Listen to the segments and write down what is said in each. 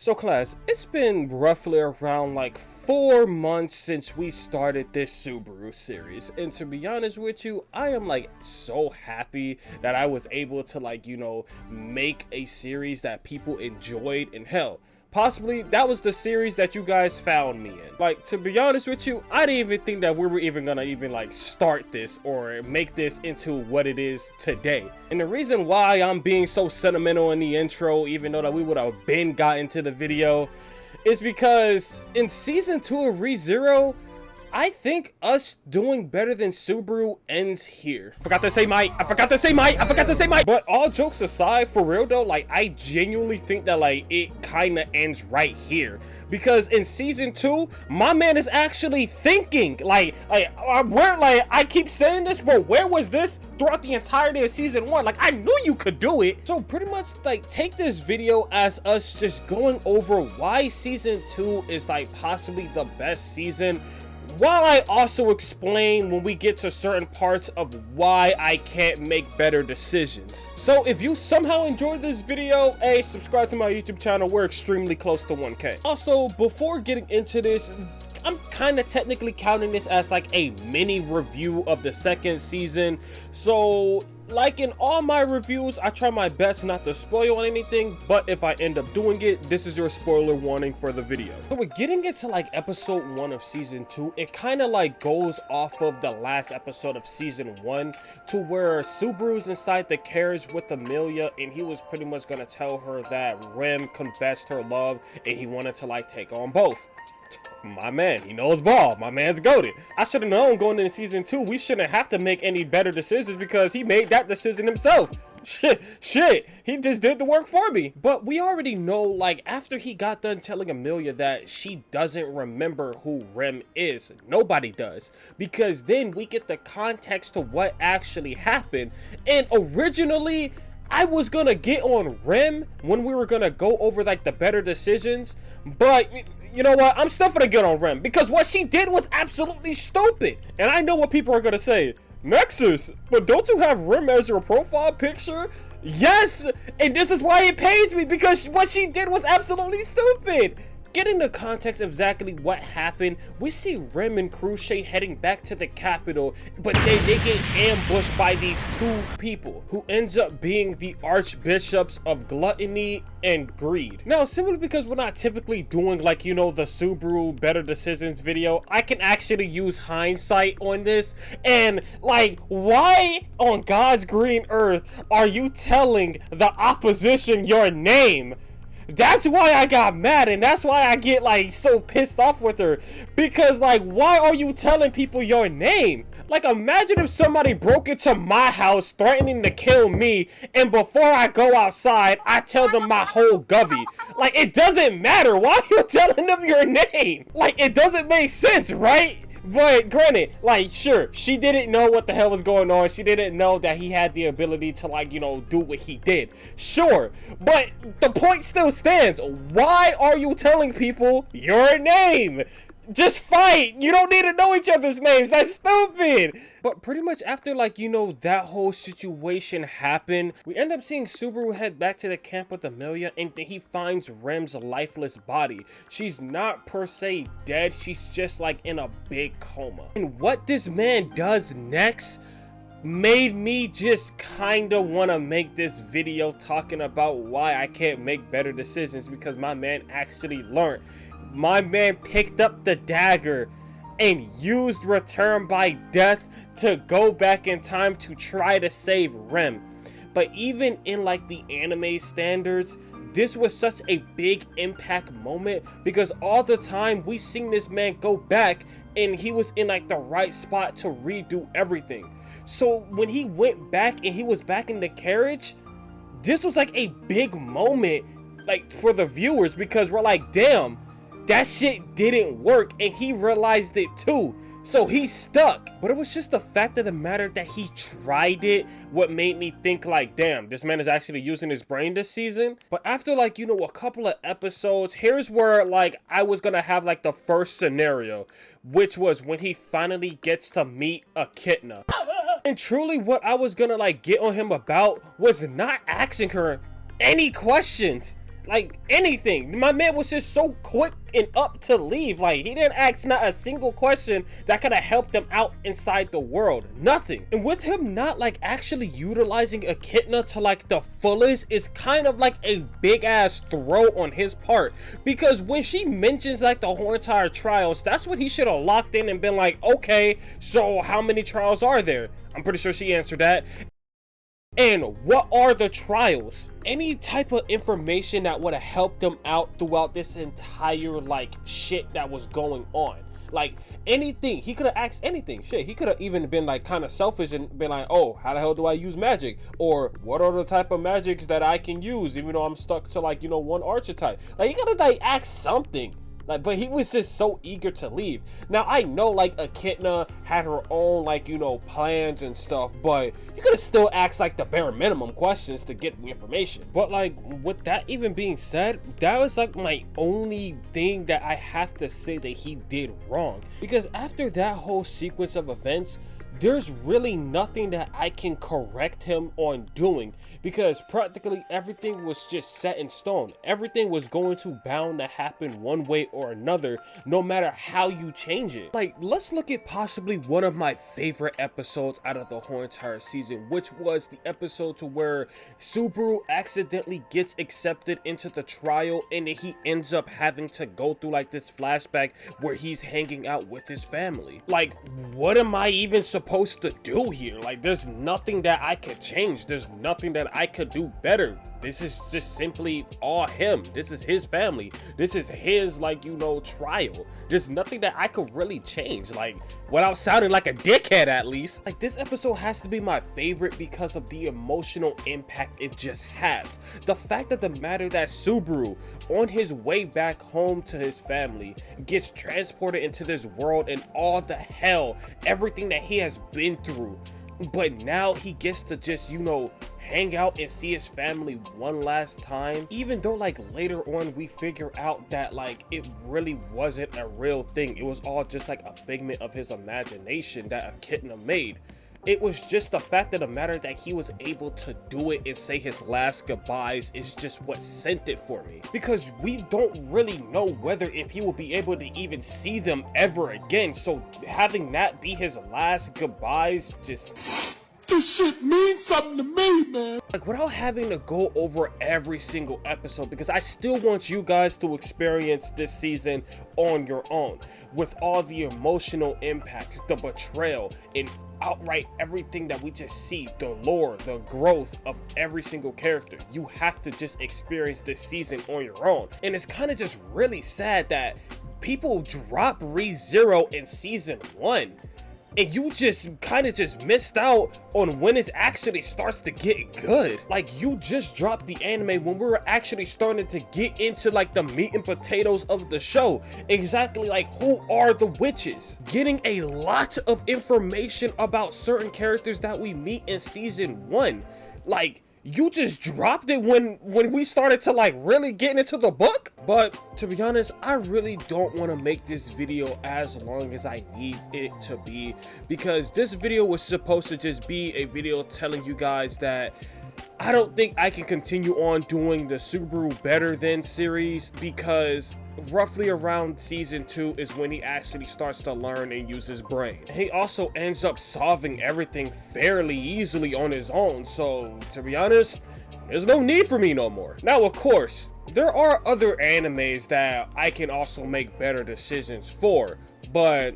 So class, it's been roughly around like 4 months since we started this Subaru series, and to be honest with you, I am like so happy that I was able to make a series that people enjoyed. And hell, possibly that was the series that you guys found me in. Like, to be honest with you, I didn't even think that we were even gonna start this or make this into what it is today. And the reason why I'm being so sentimental in the intro, even though that we would have been got into the video, is because in season 2 of ReZero, I think us doing better than Subaru ends here. I forgot to say might. But all jokes aside, for real though, I genuinely think that it kind of ends right here. Because in season 2, my man is actually thinking. I keep saying this, but where was this throughout the entirety of season 1? I knew you could do it. So pretty much take this video as us just going over why season 2 is possibly the best season, while I also explain when we get to certain parts of why I can't make better decisions. So if you somehow enjoyed this video, hey, subscribe to my YouTube channel. We're extremely close to 1K. Also, before getting into this, I'm kind of technically counting this as a mini review of the second season. So like in all my reviews, I try my best not to spoil anything, but if I end up doing it, this is your spoiler warning for the video. So we're getting into episode 1 of season 2. It kind of goes off of the last episode of season 1, to where Subaru's inside the carriage with Amelia, and he was pretty much gonna tell her that Rem confessed her love and he wanted to take on both. My man, he knows ball. My man's goated. I should have known going into season 2 we shouldn't have to make any better decisions, because he made that decision himself. Shit, he just did the work for me. But we already know, after he got done telling Amelia that she doesn't remember who Rem is, nobody does, because then we get the context to what actually happened. And originally I was gonna get on Rem when we were gonna go over the better decisions, but you know what? I'm still gonna get on Rem, because what she did was absolutely stupid. And I know what people are gonna say. Nexus, but don't you have Rem as your profile picture? Yes, and this is why it pains me, because what she did was absolutely stupid. Getting the context of exactly what happened, we see Rem and Crunchyroll heading back to the capital, but they get ambushed by these 2 people, who ends up being the archbishops of gluttony and greed. Now, simply because we're not typically doing the Subaru better decisions video, I can actually use hindsight on this. And why on God's green earth are you telling the opposition your name? That's why I got mad, and that's why I get so pissed off with her, because why are you telling people your name? Imagine if somebody broke into my house threatening to kill me, and before I go outside I tell them my whole govy. It doesn't matter. Why are you telling them your name? It doesn't make sense, right? But granted, sure, she didn't know what the hell was going on. She didn't know that he had the ability to do what he did. Sure, but the point still stands. Why are you telling people your name? Just fight. You don't need to know each other's names. That's stupid. But pretty much after that whole situation happened, we end up seeing Subaru head back to the camp with Amelia, and he finds Rem's lifeless body. She's not per se dead. She's just in a big coma. And what this man does next made me just kinda wanna make this video talking about why I can't make better decisions, because my man actually learned. My man picked up the dagger and used Return by Death to go back in time to try to save Rem. But even in the anime standards, this was such a big impact moment, because all the time we seen this man go back and he was in the right spot to redo everything. So when he went back and he was back in the carriage, this was a big moment for the viewers, because we're damn, that shit didn't work, and he realized it too. So he's stuck. But it was just the fact of the matter that he tried it what made me think damn, this man is actually using his brain this season. But after a couple of episodes, here's where I was gonna have the first scenario, which was when he finally gets to meet Echidna. And truly what I was gonna get on him about was not asking her any questions. like anything. My man was just so quick and up to leave. Like, he didn't ask not a single question that could have helped them out inside the world. Nothing. And with him not like actually utilizing Echidna to like the fullest is kind of like a big ass throw on his part, because when she mentions like the whole entire trials, that's what he should have locked in and been like, okay, so how many trials are there? I'm pretty sure she answered that. And what are the trials? Any type of information that would have helped them out throughout this entire like shit that was going on. Like anything, he could have asked anything. Shit, he could have even been like kind of selfish and been like, oh, how the hell do I use magic? Or what are the type of magics that I can use even though I'm stuck to like, you know, one archetype? Like, he could have like asked something. Like, but he was just so eager to leave. Now, I know, like, Echidna had her own, like, you know, plans and stuff, but you could have still asked, like, the bare minimum questions to get the information. But, like, with that even being said, that was, like, my only thing that I have to say that he did wrong. Because after that whole sequence of events, there's really nothing that I can correct him on doing, because practically everything was just set in stone. Everything was going to bound to happen one way or another, no matter how you change it. Like, let's look at possibly one of my favorite episodes out of the whole entire season, which was the episode to where Subaru accidentally gets accepted into the trial, and he ends up having to go through like this flashback where he's hanging out with his family. Like, what am I even supposed to do here? Like, there's nothing that I could change. There's nothing that I could do better. This is just simply all him. This is his family. This is his, like, you know, trial. There's nothing that I could really change, like, without sounding like a dickhead at least. Like, this episode has to be my favorite because of the emotional impact it just has. The fact of the matter that Subaru, on his way back home to his family, gets transported into this world and all the hell, everything that he has been through, but now he gets to just, you know, hang out and see his family one last time, even though like later on we figure out that like it really wasn't a real thing. It was all just like a figment of his imagination that Echidna made. It was just the fact of the matter that he was able to do it and say his last goodbyes is just what sent it for me, because we don't really know whether if he will be able to even see them ever again. So having that be his last goodbyes, just, this shit means something to me, man. Like, without having to go over every single episode, because I still want you guys to experience this season on your own, with all the emotional impact, the betrayal, and outright everything that we just see, the lore, the growth of every single character. You have to just experience this season on your own. And it's kind of just really sad that people drop ReZero in season 1, and you just kind of just missed out on when it actually starts to get good. Like, you just dropped the anime when we were actually starting to get into like the meat and potatoes of the show. Exactly, like, who are the witches? Getting a lot of information about certain characters that we meet in season 1. Like, you just dropped it when we started to like really get into the book. But to be honest, I really don't want to make this video as long as I need it to be, because this video was supposed to just be a video telling you guys that I don't think I can continue on doing the Subaru Better Than series, because roughly around season 2 is when he actually starts to learn and use his brain. He also ends up solving everything fairly easily on his own, so to be honest, there's no need for me no more. Now, of course, there are other animes that I can also make better decisions for, but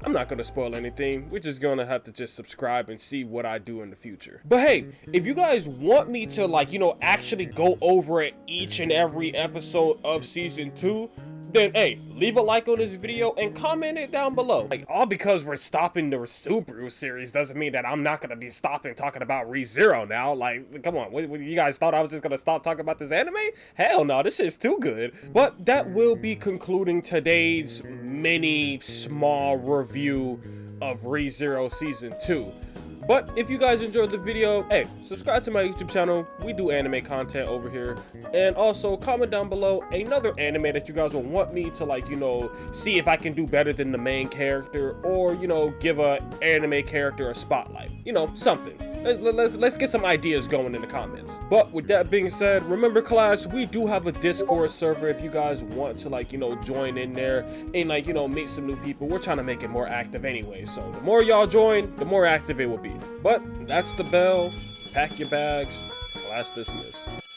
I'm not gonna spoil anything. We're just gonna have to just subscribe and see what I do in the future. But hey, if you guys want me to, like, you know, actually go over it each and every episode of season 2, then hey, leave a like on this video and comment it down below. Like, all because we're stopping the Subaru series doesn't mean that I'm not gonna be stopping talking about ReZero now. Like, come on, what, you guys thought I was just gonna stop talking about this anime? Hell no, this shit's too good. But that will be concluding today's mini small review of ReZero season 2. But if you guys enjoyed the video, hey, subscribe to my YouTube channel. We do anime content over here. And also comment down below another anime that you guys will want me to, like, you know, see if I can do better than the main character, or, you know, give a anime character a spotlight. You know, something. let's get some ideas going in the comments. But with that being said, remember class, we do have a Discord server if you guys want to like, you know, join in there and like, you know, meet some new people. We're trying to make it more active anyway, so the more y'all join, the more active it will be. But that's the bell. Pack your bags. Class dismissed.